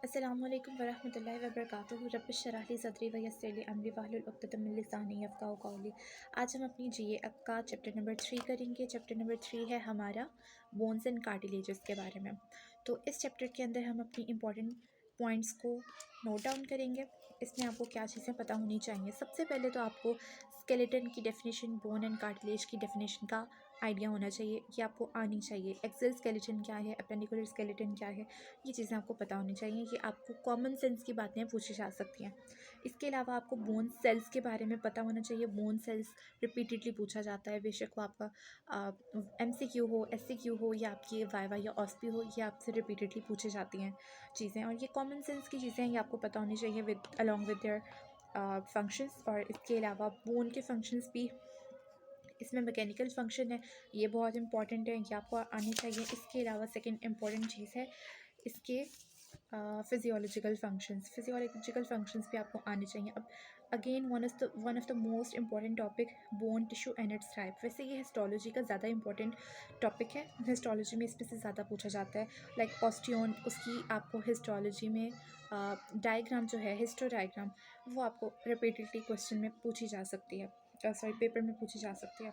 अस्सलामुअलैकुम वरहमतुल्लाहि वबरकातुहू रब्बिश शरह ली सदरी व यस्सिर ली अमरी वहलुल उक़्दतम मिन लिसानी यफ़क़हू क़ौली। आज हम अपनी जीए का चैप्टर नंबर 3 करेंगे। चैप्टर नंबर 3 है हमारा बोन्स एंड कार्टिलेजेस के बारे में। तो इस चैप्टर के अंदर हम अपनी इंपॉर्टेंट पॉइंट्स को नोट डाउन करेंगे। इसमें आपको क्या चीज़ें पता होनी चाहिए। सबसे पहले तो आपको स्केलेटन की डेफिनेशन, बोन एंड कार्टिलेज की डेफिनेशन का आइडिया होना चाहिए, ये आपको आनी चाहिए। एक्सेल स्केलेटन क्या है, अपेंडिकुलर स्केलेटन क्या है, ये चीज़ें आपको पता होनी चाहिए। ये आपको कॉमन सेंस की बातें पूछी जा सकती हैं। इसके अलावा आपको बोन सेल्स के बारे में पता होना चाहिए। बोन सेल्स रिपीटेडली पूछा जाता है, बेशक वो आपका MCQ हो, SCQ हो या आपकी वाइवा या ऑस्पी हो, ये आपसे रिपीटेडली पूछी जाती हैं चीज़ें। और ये कॉमन सेंस की चीज़ें हैं, ये आपको पता होनी चाहिए with along with their functions. और इसके अलावा बोन के फंक्शंस भी, इसमें मैकेनिकल फंक्शन है, ये बहुत इंपॉर्टेंट है, ये आपको आनी चाहिए। इसके अलावा सेकंड इम्पॉर्टेंट चीज़ है इसके फिजियोलॉजिकल फंक्शंस भी आपको आने चाहिए। अब again one of the most important topic, bone tissue and it's type. वैसे ये हिस्टोलॉजी का ज़्यादा इंपॉर्टेंट टॉपिक है, हिस्टोलॉजी में इसमें से ज़्यादा पूछा जाता है। लाइक ऑस्टियोन, उसकी आपको हिस्टोलॉजी में डायग्राम जो है, हिस्टो डायग्राम, वो आपको रिपीटेडली क्वेश्चन में पूछी जा सकती है, पेपर में पूछी जा सकती है।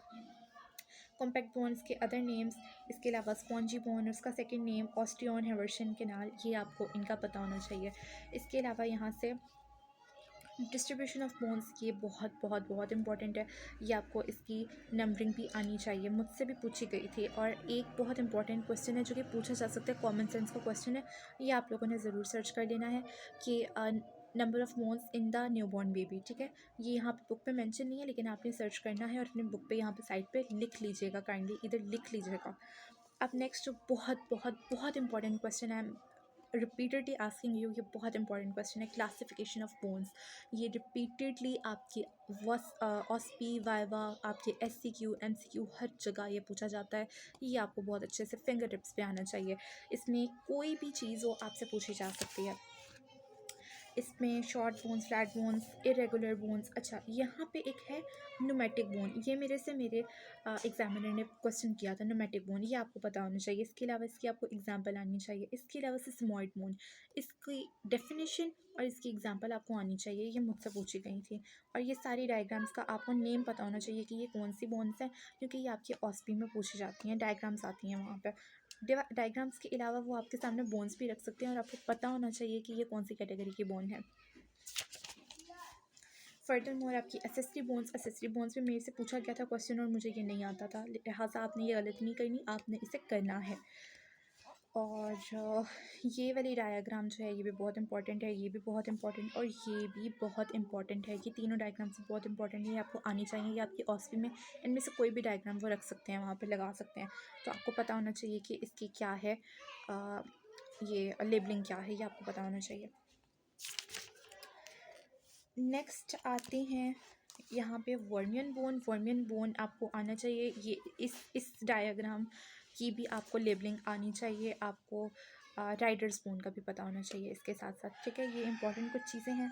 कॉम्पैक्ट बोन्स के अदर नेम्स, इसके अलावा स्पॉन्जी बोन, उसका सेकंड नेम ऑस्टियोन हेवर्शन केनाल, ये आपको इनका पता होना चाहिए। इसके अलावा यहाँ से डिस्ट्रीब्यूशन ऑफ बोन्स, ये बहुत बहुत बहुत इंपॉर्टेंट है, ये आपको इसकी नंबरिंग भी आनी चाहिए, मुझसे भी पूछी गई थी। और एक बहुत इंपॉर्टेंट क्वेश्चन है जो कि पूछा जा सकता है, कॉमन सेंस का क्वेश्चन है, ये आप लोगों ने ज़रूर सर्च कर लेना है कि number of bones in the newborn baby. ठीक है, ये यहाँ पे बुक पे मेंशन नहीं है, लेकिन आपने सर्च करना है और अपने बुक पे यहाँ पे साइड पे लिख लीजिएगा, काइंडली इधर लिख लीजिएगा। अब नेक्स्ट जो बहुत बहुत बहुत इंपॉर्टेंट क्वेश्चन है, रिपीटेडली आस्किंग यू, ये बहुत इंपॉर्टेंट क्वेश्चन है, क्लासिफिकेशन ऑफ बोन्स। ये रिपीटेडली आपकी ऑस्पी, वाइवा, आपके SCQ, MCQ, हर जगह ये पूछा जाता है। ये आपको बहुत अच्छे से फिंगर टिप्स पे आना चाहिए। इसमें कोई भी चीज़ हो आपसे पूछी जा सकती है। इसमें short bones, flat bones, irregular bones. अच्छा, यहाँ पे एक है न्यूमेटिक बोन, ये मेरे एग्जामिनर ने क्वेश्चन किया था, न्यूमेटिक बोन, ये आपको पता होना चाहिए। इसके अलावा इसकी आपको एग्जांपल आनी चाहिए। इसके अलावा सिस्मोइड बोन, इसकी डेफिनेशन और इसकी एग्जांपल आपको आनी चाहिए, ये मुझसे पूछी गई थी। और ये सारी डायग्राम्स का आपको नेम पता होना चाहिए कि ये कौन सी बोन्स हैं, क्योंकि ये आपकी ऑस्पी में पूछी जाती हैं, डायग्राम्स आती हैं वहाँ पर। डायग्राम्स के अलावा वो आपके सामने बोन्स भी रख सकते हैं और आपको पता होना चाहिए कि ये कौन सी कैटेगरी की बोन है। फर्दर मोर आपकी एसेसरी बोन्स में मेरे से पूछा गया था क्वेश्चन और मुझे ये नहीं आता था, लिहाजा आपने ये गलती नहीं करनी, आपने इसे करना है। और ये वाली डायग्राम जो है ये भी बहुत इंपॉर्टेंट है, ये भी बहुत इंपॉर्टेंट और ये भी बहुत इंपॉर्टेंट है। ये तीनों डायग्राम्स बहुत इंपॉर्टेंट है, ये आपको आनी चाहिए। ये आपकी ऑस्पी में इनमें से कोई भी डायग्राम वो रख सकते हैं, वहाँ पे लगा सकते हैं। तो आपको पता होना चाहिए कि इसकी क्या है, ये लेबलिंग क्या है, ये आपको पता होना चाहिए। नेक्स्ट आते हैं यहाँ पे वर्मियन बोन आपको आना चाहिए। ये इस डायग्राम की भी आपको लेबलिंग आनी चाहिए। आपको राइडर्स बोन का भी पता होना चाहिए इसके साथ साथ। ठीक है, ये इंपॉर्टेंट कुछ चीज़ें हैं।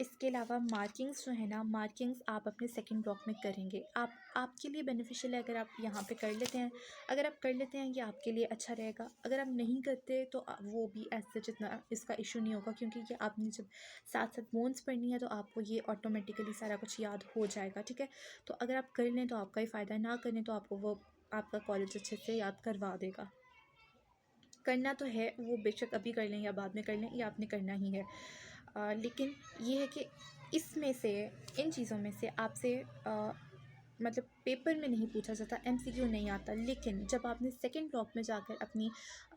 इसके अलावा मार्किंग्स जो है ना, मार्किंग्स आप अपने सेकंड ब्लॉक में करेंगे। आपके लिए बेनिफिशियल है अगर आप यहाँ पे कर लेते हैं। अगर आप कर लेते हैं ये आपके लिए अच्छा रहेगा, अगर आप नहीं करते तो वो भी ऐसे जितना इसका इशू नहीं होगा, क्योंकि ये आपने जब साथ साथ बोन्स पढ़नी है तो आपको ये ऑटोमेटिकली सारा कुछ याद हो जाएगा। ठीक है, तो अगर आप कर लें तो आपका ही फ़ायदा है, ना करें तो आपको वो आपका कॉलेज अच्छे से याद करवा देगा। करना तो है, वो बेशक अभी कर लें या बाद में कर लें, ये आपने करना ही है। लेकिन ये है कि इसमें से, इन चीज़ों में से आपसे मतलब पेपर में नहीं पूछा जाता, MCQ नहीं आता, लेकिन जब आपने सेकंड ब्लॉक में जाकर अपनी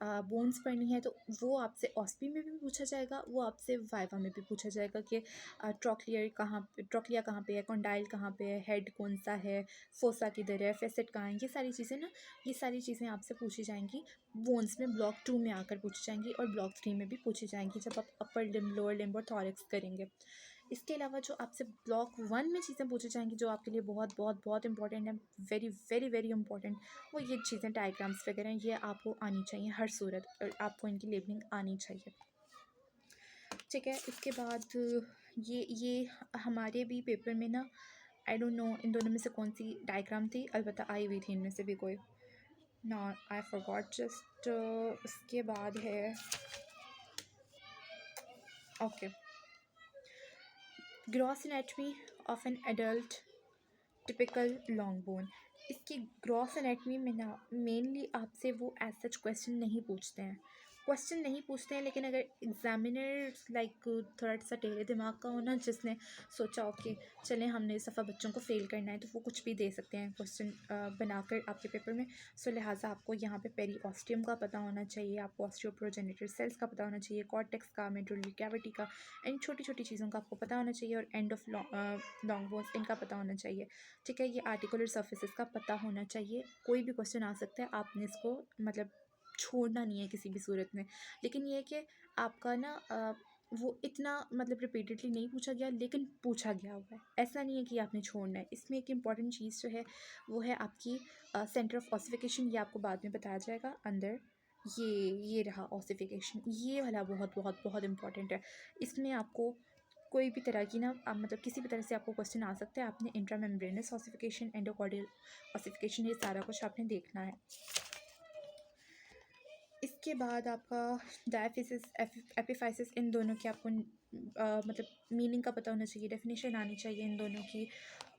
बोन्स पढ़नी है तो वो आपसे ऑस्पी में भी पूछा जाएगा, वो आपसे वाइवा में भी पूछा जाएगा कि ट्रॉक्लिया कहाँ पे है, कॉन्डाइल कहाँ पे है, हेड कौन सा है, फोसा किधर है, फेसेट कहाँ है। ये सारी चीज़ें ना, ये सारी चीज़ें आपसे पूछी जाएंगी बोन्स में, ब्लॉक 2 में आकर पूछी जाएंगी और ब्लॉक 3 में भी पूछी जाएंगी जब आप अपर लिम्ब, लोअर लिम्ब और थॉरैक्स करेंगे। इसके अलावा जो आपसे ब्लॉक 1 में चीज़ें पूछी जाएंगी जो आपके लिए बहुत बहुत बहुत इंपॉर्टेंट है, वेरी वेरी वेरी इंपॉर्टेंट, वो ये चीज़ें डायग्राम्स वगैरह, ये आपको आनी चाहिए हर सूरत, और आपको इनकी लेबलिंग आनी चाहिए। ठीक है, इसके बाद ये हमारे भी पेपर में ना, आई डोंट नो इन दोनों में से कौन सी डायग्राम थी, अलबत्ता आई हुई थी इनमें से भी कोई, ना आई फॉरगॉट जस्ट। उसके बाद है okay, gross anatomy of an adult typical long bone. इसकी ग्रॉस एनाटमी में ना मेनली आपसे वो एज सच क्वेश्चन नहीं पूछते हैं, लेकिन अगर एग्जामिनर लाइक थोड़ा सा टेढ़े दिमाग का हो ना, जिसने सोचा ओके चलें हमने इस दफ़ा बच्चों को फेल करना है, तो वो कुछ भी दे सकते हैं क्वेश्चन बनाकर आपके पेपर में। सो लिहाजा आपको यहाँ पे पेरी ऑस्टियम का पता होना चाहिए, आपको ऑस्टियोप्रोजेनिटर सेल्स का पता होना चाहिए, कॉर्टेक्स का, मेडुलरी कैविटी का, इन छोटी छोटी चीज़ों का आपको पता होना चाहिए, और एंड ऑफ लॉन्ग बोन्स इनका पता होना चाहिए। ठीक है, ये आर्टिकुलर सर्फेसिस का पता होना चाहिए। कोई भी क्वेश्चन आ सकता है, आपने इसको मतलब छोड़ना नहीं है किसी भी सूरत में। लेकिन ये है कि आपका ना वो इतना मतलब रिपीटेडली नहीं पूछा गया, लेकिन पूछा गया हुआ है, ऐसा नहीं है कि आपने छोड़ना है। इसमें एक इम्पॉर्टेंट चीज़ जो है वो है आपकी सेंटर ऑफ ऑसिफिकेशन। ये आपको बाद में बताया जाएगा अंदर। ये रहा ऑसिफिकेशन, ये वाला बहुत बहुत बहुत इंपॉर्टेंट है। इसमें आपको कोई भी तरह की ना मतलब किसी भी तरह से आपको क्वेश्चन आ सकता है। आपने इंट्रामेम्ब्रेनस ऑसिफिकेशन, एंडोकार्डियल ऑसिफिकेशन, ये सारा कुछ आपने देखना है। इसके बाद आपका डायफिसिस, एपिफाइसिस, इन दोनों की आपको मतलब मीनिंग का पता होना चाहिए, डेफिनेशन आनी चाहिए इन दोनों की।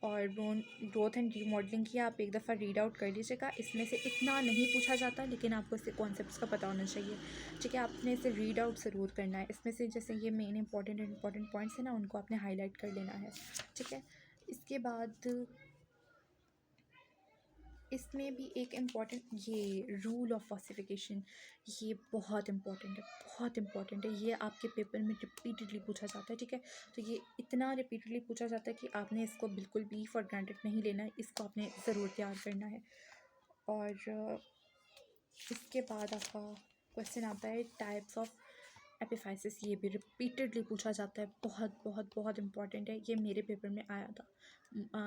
और बोन ग्रोथ एंड रीमॉडलिंग की आप एक दफ़ा रीड आउट कर लीजिएगा। इसमें से इतना नहीं पूछा जाता, लेकिन आपको इसके कॉन्सेप्ट्स का पता होना चाहिए। ठीक है, आपने इसे रीड आउट ज़रूर करना है। इसमें से जैसे ये मेन इंपॉर्टेंट पॉइंट्स हैं ना, उनको आपने हाईलाइट कर लेना है। ठीक है, इसके बाद इसमें भी एक इम्पॉर्टेंट ये रूल ऑफ फॉसिफिकेशन, ये बहुत इम्पॉर्टेंट है। ये आपके पेपर में रिपीटेडली पूछा जाता है। ठीक है, तो ये इतना रिपीटेडली पूछा जाता है कि आपने इसको बिल्कुल भी फॉर ग्रांटेड नहीं लेना है, इसको आपने ज़रूर तैयार करना है। और इसके बाद आपका क्वेश्चन आता है टाइप्स ऑफ एपिफाइसिस। ये भी रिपीटेडली पूछा जाता है, बहुत इंपॉर्टेंट है। ये मेरे पेपर में आया था,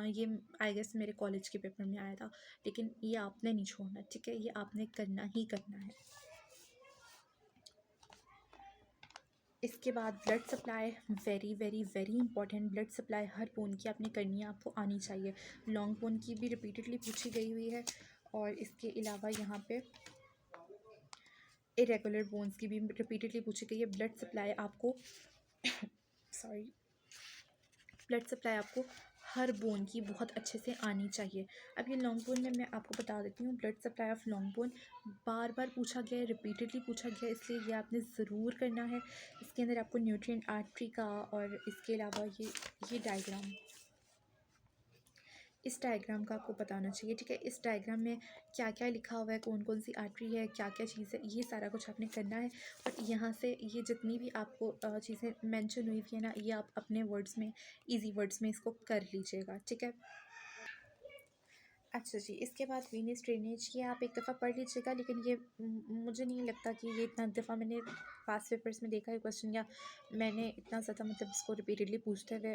ये आई गेस मेरे कॉलेज के पेपर में आया था, लेकिन ये आपने नहीं छोड़ना। ठीक है, ये आपने करना ही करना है। इसके बाद blood supply, very important. Blood supply हर बोन की आपने करनी है, आपको आनी चाहिए। लॉन्ग बोन की भी रिपीटेडली पूछी गई हुई है, और इसके अलावा यहाँ पे इरेगुलर बोन्स की भी रिपीटेडली पूछी गई है। ब्लड सप्लाई आपको सॉरी ब्लड सप्लाई आपको हर बोन की बहुत अच्छे से आनी चाहिए। अब ये लॉन्ग बोन में मैं आपको बता देती हूँ, blood supply of long bone बार बार पूछा गया है, रिपीटेडली पूछा गया है, इसलिए ये आपने ज़रूर करना है। इसके अंदर आपको न्यूट्रिएंट आर्टरी का, और इसके अलावा ये डायग्राम, इस डायग्राम का आपको पता होना चाहिए। ठीक है, इस डायग्राम में क्या क्या लिखा हुआ है, कौन कौन सी आर्टरी है, क्या क्या चीज़ है, ये सारा कुछ आपने करना है। और यहाँ से ये जितनी भी आपको चीज़ें मेंशन हुई थी ना, ये आप अपने वर्ड्स में, इजी वर्ड्स में इसको कर लीजिएगा। ठीक है, अच्छा जी, इसके बाद वीनस ड्रेनेज, ये आप एक दफ़ा पढ़ लीजिएगा, लेकिन ये मुझे नहीं लगता कि ये इतना दफ़ा मैंने पास्ट पेपर्स में देखा है क्वेश्चन, या मैंने इतना ज़्यादा मतलब इसको रिपीटेडली पूछते हुए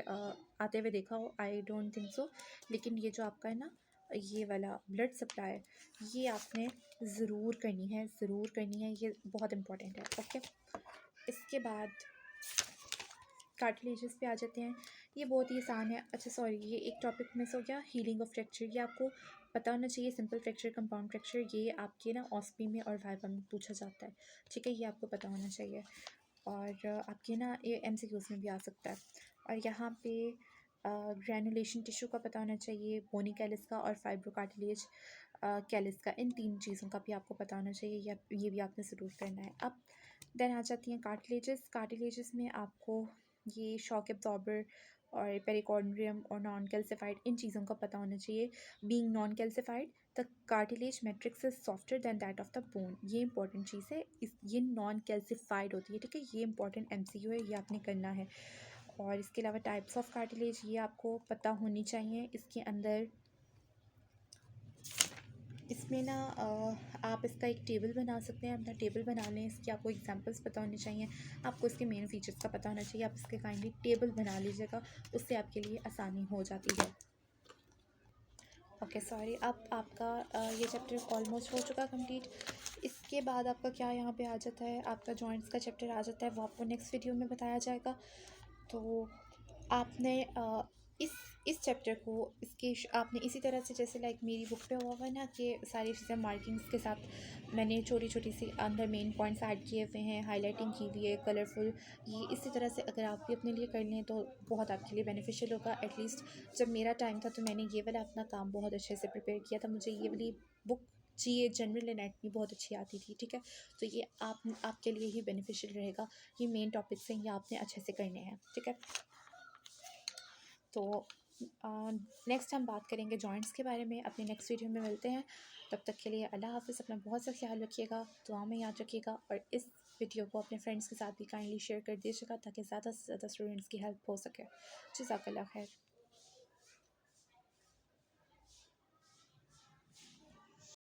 आते हुए देखा हो, आई डोंट थिंक सो। लेकिन ये जो आपका है ना, ये वाला ब्लड सप्लाई, ये आपने ज़रूर करनी है, ये बहुत इंपॉर्टेंट है। ओके, इसके बाद कार्टिलेजेस पे आ जाते हैं। ये बहुत ही आसान है। अच्छा सॉरी, ये एक टॉपिक मिस हो गया, हीलिंग ऑफ फ्रैक्चर। ये आपको पता होना चाहिए। सिंपल फ्रैक्चर, कंपाउंड फ्रैक्चर, ये आपके ना ऑस्पी में और वाइवा में पूछा जाता है। ठीक है, ये आपको पता होना चाहिए, और आपके ना ये MCQs में भी आ सकता है। और यहाँ पे ग्रैनुलेशन टिश्यू का पता होना चाहिए, बोनी कैलिस का, और फाइब्रोकार्टिलेज कैलिस का, इन 3 चीज़ों का भी आपको पता होना चाहिए। ये भी आपने ज़रूर करना है। अब देन आ जाती हैं कार्टिलेजेस में आपको ये शॉक एब्जॉर्बर और पेरिकॉर्डियम और नॉन कैल्सिफाइड, इन चीज़ों का पता होना चाहिए। Being non calcified, the cartilage matrix is softer than that of the bone. ये इंपॉर्टेंट चीज़ है, ये नॉन कैल्सिफाइड होती है। ठीक है, ये इंपॉर्टेंट MCQ है, ये आपने करना है। और इसके अलावा टाइप्स ऑफ कार्टिलेज, ये आपको पता होनी चाहिए। इसके अंदर इसमें ना आप इसका एक टेबल बना सकते हैं, अपना टेबल बना लें। इसकी आपको एग्जांपल्स पता होने चाहिए, आपको इसके मेन फीचर्स का पता होना चाहिए। आप इसके काइंडली टेबल बना लीजिएगा, उससे आपके लिए आसानी हो जाती है। ओके सॉरी, अब आपका ये चैप्टर ऑलमोस्ट हो चुका कंप्लीट। इसके बाद आपका क्या यहाँ पे आ जाता है, आपका जॉइंट्स का चैप्टर आ जाता है, वो आपको नेक्स्ट वीडियो में बताया जाएगा। तो आपने इस इस चैप्टर को इसके आपने इसी तरह से जैसे लाइक मेरी बुक पे हुआ हुआ है ना कि सारी चीज़ें मार्किंग्स के साथ मैंने छोटी छोटी सी अंदर मेन पॉइंट्स ऐड किए हुए हैं, हाईलाइटिंग की हुई है, कलरफुल। ये इसी तरह से अगर आप भी अपने लिए कर लें तो बहुत आपके लिए बेनिफिशियल होगा। एटलीस्ट जब मेरा टाइम था तो मैंने ये वाला अपना काम बहुत अच्छे से प्रिपेयर किया था। मुझे ये वाली बुक जी जनरल एनाटमी बहुत अच्छी आती थी, ठीक है। तो ये आपके लिए ही बेनिफिशियल रहेगा। ये मेन टॉपिक्स हैं, ये आपने अच्छे से करने हैं, ठीक है। तो नेक्स्ट हम बात करेंगे जॉइंट्स के बारे में। अपने नेक्स्ट वीडियो में मिलते हैं। तब तक के लिए अल्लाह हाफ़िज़। अपना बहुत सा ख्याल रखिएगा, दुआ में याद रखिएगा, और इस वीडियो को अपने फ्रेंड्स के साथ भी काइंडली शेयर कर दीजिएगा ताकि ज़्यादा से ज़्यादा स्टूडेंट्स की हेल्प हो सके। जज़ाकल्लाह खैर।